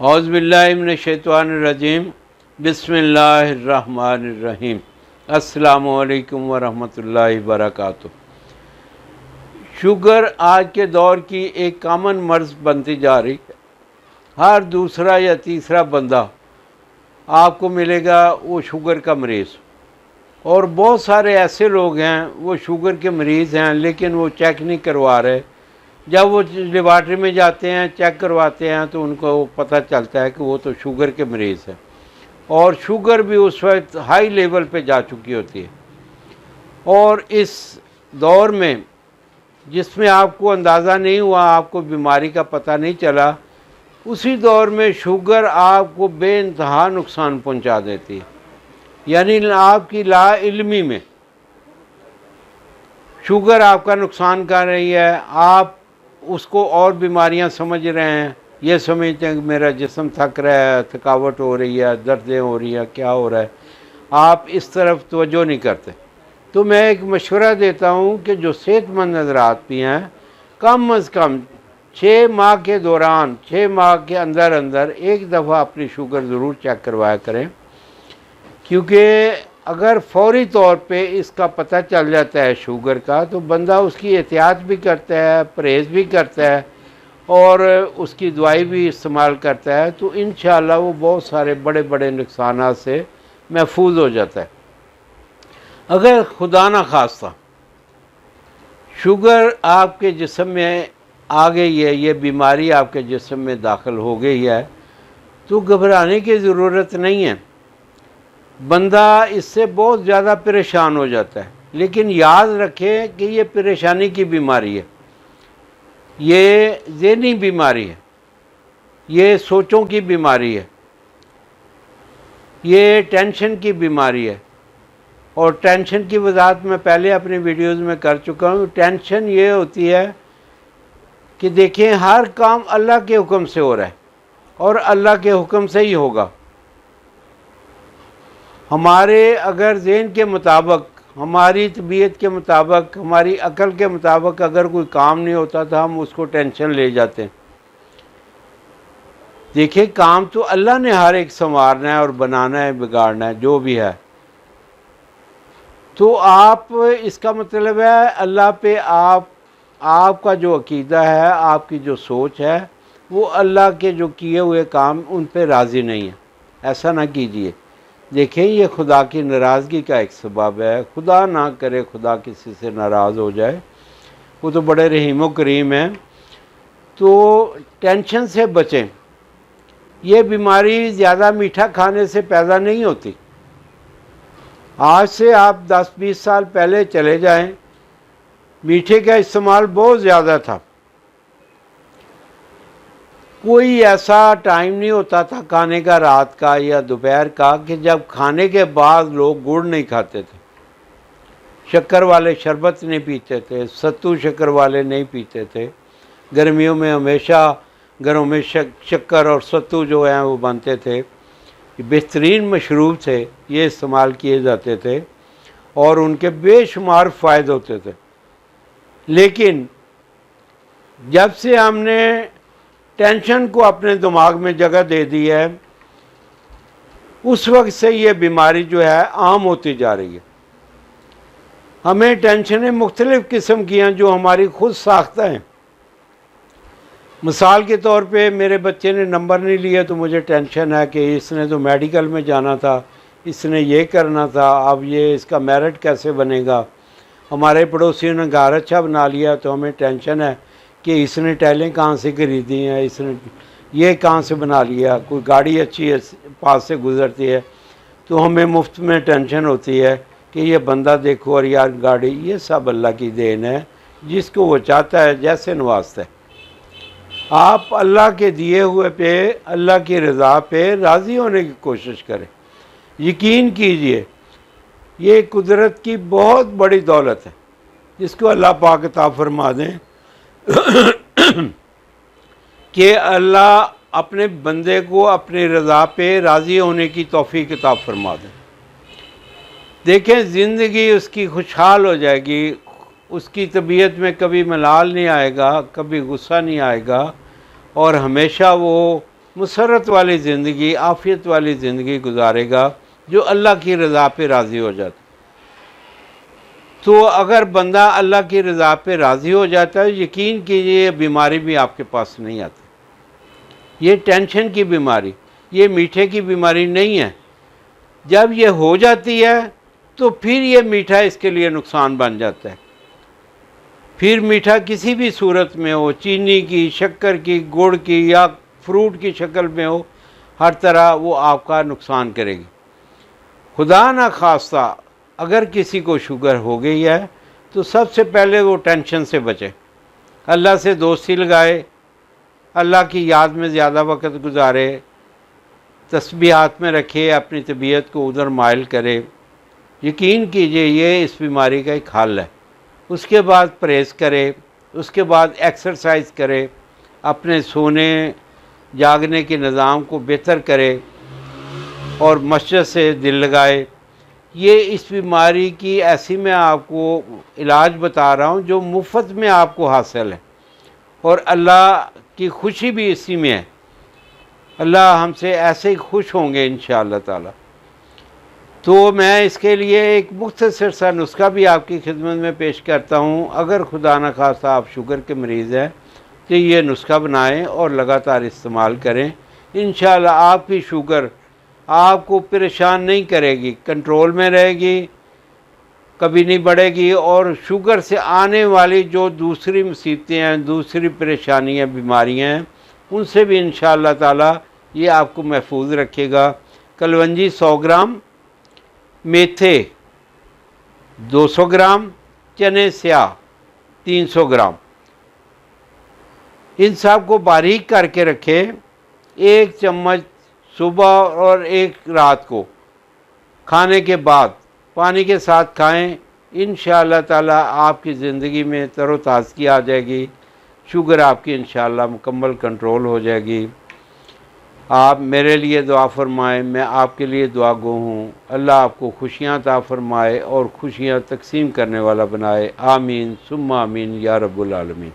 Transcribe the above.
औज़ुबिल्लाहिमिनश्शैतानिर्रजीम बिस्मिल्लाहिर्रहमानिर्रहीम। अस्सलामुअलैकुम वरहमतुल्लाहि वबरकातुहू। शुगर आज के दौर की एक कॉमन मर्ज़ बनती जा रही है। हर दूसरा या तीसरा बंदा आपको मिलेगा वो शुगर का मरीज़, और बहुत सारे ऐसे लोग हैं वो शुगर के मरीज़ हैं लेकिन वो चेक नहीं करवा रहे। जब वो लेबॉर्ट्री में जाते हैं, चेक करवाते हैं, तो उनको पता चलता है कि वो तो शुगर के मरीज़ हैं, और शुगर भी उस वक्त हाई लेवल पे जा चुकी होती है। और इस दौर में जिसमें आपको अंदाज़ा नहीं हुआ, आपको बीमारी का पता नहीं चला, उसी दौर में शुगर आपको बेइंतहा नुकसान पहुंचा देती है। यानी आपकी लाइल्मी में शुगर आपका नुकसान कर रही है। आप उसको और बीमारियां समझ रहे हैं, ये समझते हैं कि मेरा जिस्म थक रहा है, थकावट हो रही है, दर्दें हो रही हैं, क्या हो रहा है। आप इस तरफ तवज्जो नहीं करते। तो मैं एक मशवरा देता हूँ कि जो सेहतमंद हज़रात भी हैं, कम अज़ कम 6 माह के दौरान, 6 माह के अंदर अंदर एक दफ़ा अपनी शुगर ज़रूर चेक करवाया करें, क्योंकि अगर फौरी तौर पे इसका पता चल जाता है शुगर का, तो बंदा उसकी एहतियात भी करता है, परहेज़ भी करता है और उसकी दवाई भी इस्तेमाल करता है, तो इंशाअल्लाह वो बहुत सारे बड़े बड़े नुकसानात से महफूज हो जाता है। अगर खुदा न खास्ता शुगर आपके जिस्म में आ गई है, ये बीमारी आपके जिस्म में दाखिल हो गई है, तो घबराने की ज़रूरत नहीं है। बंदा इससे बहुत ज़्यादा परेशान हो जाता है, लेकिन याद रखें कि ये परेशानी की बीमारी है, ये ज़हनी बीमारी है, ये सोचों की बीमारी है, ये टेंशन की बीमारी है। और टेंशन की वजाहत मैं पहले अपनी वीडियोज़ में कर चुका हूँ। टेंशन ये होती है कि देखें, हर काम अल्लाह के हुक्म से हो रहा है और अल्लाह के हुक्म से ही होगा। हमारे अगर ज़हन के मुताबिक, हमारी तबीयत के मुताबिक, हमारी अकल के मुताबिक अगर कोई काम नहीं होता तो हम उसको टेंशन ले जाते हैं। देखिए, काम तो अल्लाह ने हर एक संवारना है और बनाना है, बिगाड़ना है, जो भी है। तो आप, इसका मतलब है अल्लाह पे आपका जो अकीदा है, आपकी जो सोच है, वो अल्लाह के जो किए हुए काम उन पे राज़ी नहीं है। ऐसा ना कीजिए। देखें, ये खुदा की नाराज़गी का एक सबब है। खुदा ना करे खुदा किसी से नाराज़ हो जाए, वो तो बड़े रहीम व करीम हैं। तो टेंशन से बचें। ये बीमारी ज़्यादा मीठा खाने से पैदा नहीं होती। आज से आप 10-20 साल पहले चले जाएं, मीठे का इस्तेमाल बहुत ज़्यादा था। कोई ऐसा टाइम नहीं होता था खाने का, रात का या दोपहर का, कि जब खाने के बाद लोग गुड़ नहीं खाते थे, शक्कर वाले शरबत नहीं पीते थे, सत्तू शक्कर वाले नहीं पीते थे। गर्मियों में हमेशा घरों में शक्कर और सत्तू जो हैं वो बनते थे। बेहतरीन मशरूब थे, ये इस्तेमाल किए जाते थे और उनके बेशुमार फ़ायदे होते थे। लेकिन जब से हमने टेंशन को अपने दिमाग में जगह दे दी है, उस वक्त से ये बीमारी जो है आम होती जा रही है। हमें टेंशनें मुख्तलिफ़ किस्म की हैं जो हमारी खुद साख्ता हैं। मिसाल के तौर पे, मेरे बच्चे ने नंबर नहीं लिए तो मुझे टेंशन है कि इसने तो मेडिकल में जाना था, इसने ये करना था, अब ये इसका मेरिट कैसे बनेगा। हमारे पड़ोसियों ने घर अच्छा बना लिया तो हमें टेंशन है कि इसने टाइलें कहाँ से खरीदी हैं, इसने ये कहाँ से बना लिया। कोई गाड़ी अच्छी है पास से गुज़रती है तो हमें मुफ्त में टेंशन होती है कि ये बंदा देखो और यार गाड़ी। ये सब अल्लाह की देन है, जिसको वो चाहता है जैसे नवाजता है। आप अल्लाह के दिए हुए पे, अल्लाह की रज़ा पे राज़ी होने की कोशिश करें। यकीन कीजिए, ये कुदरत की बहुत बड़ी दौलत है जिसको अल्लाह पाक अता फरमा दें कि अल्लाह अपने बंदे को अपनी रज़ा पे राज़ी होने की तौफ़ीक अता फरमा दें। देखें, ज़िंदगी उसकी खुशहाल हो जाएगी, उसकी तबीयत में कभी मलाल नहीं आएगा, कभी गुस्सा नहीं आएगा, और हमेशा वो मुसरत वाली ज़िंदगी, आफ़ियत वाली ज़िंदगी गुजारेगा, जो अल्लाह की रज़ा पे राज़ी हो जाता। तो अगर बंदा अल्लाह की रज़ा पे राज़ी हो जाता है, यकीन कीजिए ये बीमारी भी आपके पास नहीं आती। ये टेंशन की बीमारी, ये मीठे की बीमारी नहीं है। जब ये हो जाती है तो फिर ये मीठा इसके लिए नुकसान बन जाता है। फिर मीठा किसी भी सूरत में हो, चीनी की, शक्कर की, गुड़ की या फ्रूट की शक्ल में हो, हर तरह वो आपका नुकसान करेगी। खुदा ना खास्ता अगर किसी को शुगर हो गई है तो सबसे पहले वो टेंशन से बचे, अल्लाह से दोस्ती लगाए, अल्लाह की याद में ज़्यादा वक्त गुजारे, तस्बीहात में रखे, अपनी तबीयत को उधर माइल करे। यकीन कीजिए ये इस बीमारी का एक हल है। उसके बाद परहेज़ करे, उसके बाद एक्सरसाइज करे, अपने सोने जागने के निज़ाम को बेहतर करे और मस्जिद से दिल लगाए। ये इस बीमारी की ऐसी मैं आपको इलाज बता रहा हूँ जो मुफ्त में आपको हासिल है और अल्लाह की खुशी भी इसी में है। अल्लाह हमसे ऐसे ही खुश होंगे इंशाअल्लाह ताला। तो मैं इसके लिए एक मुख्तसर सा नुस्खा भी आपकी खिदमत में पेश करता हूँ। अगर खुदा न खास्ता आप शुगर के मरीज़ हैं तो ये नुस्खा बनाएं और लगातार इस्तेमाल करें। इंशाअल्लाह आपकी शुगर आपको परेशान नहीं करेगी, कंट्रोल में रहेगी, कभी नहीं बढ़ेगी। और शुगर से आने वाली जो दूसरी मुसीबतें हैं, दूसरी परेशानियाँ, बीमारियाँ हैं, उनसे भी इंशाअल्लाह ताला ये आपको महफूज रखेगा। कलवंजी 100 ग्राम, मेथे 200 ग्राम, चने स्याह 300 ग्राम, इन सब को बारीक करके रखें। 1 चम्मच सुबह और 1 रात को खाने के बाद पानी के साथ खाएं। इंशाअल्लाह ताला आपकी ज़िंदगी में तरोताज़गी आ जाएगी, शुगर आपकी इंशाअल्लाह मुकम्मल कंट्रोल हो जाएगी। आप मेरे लिए दुआ फरमाएं, मैं आपके लिए दुआ गो हूँ। अल्लाह आपको खुशियाँ अता फरमाए और खुशियाँ तकसीम करने वाला बनाए। आमीन सुम्मा आमीन या रब्बुल आलमीन।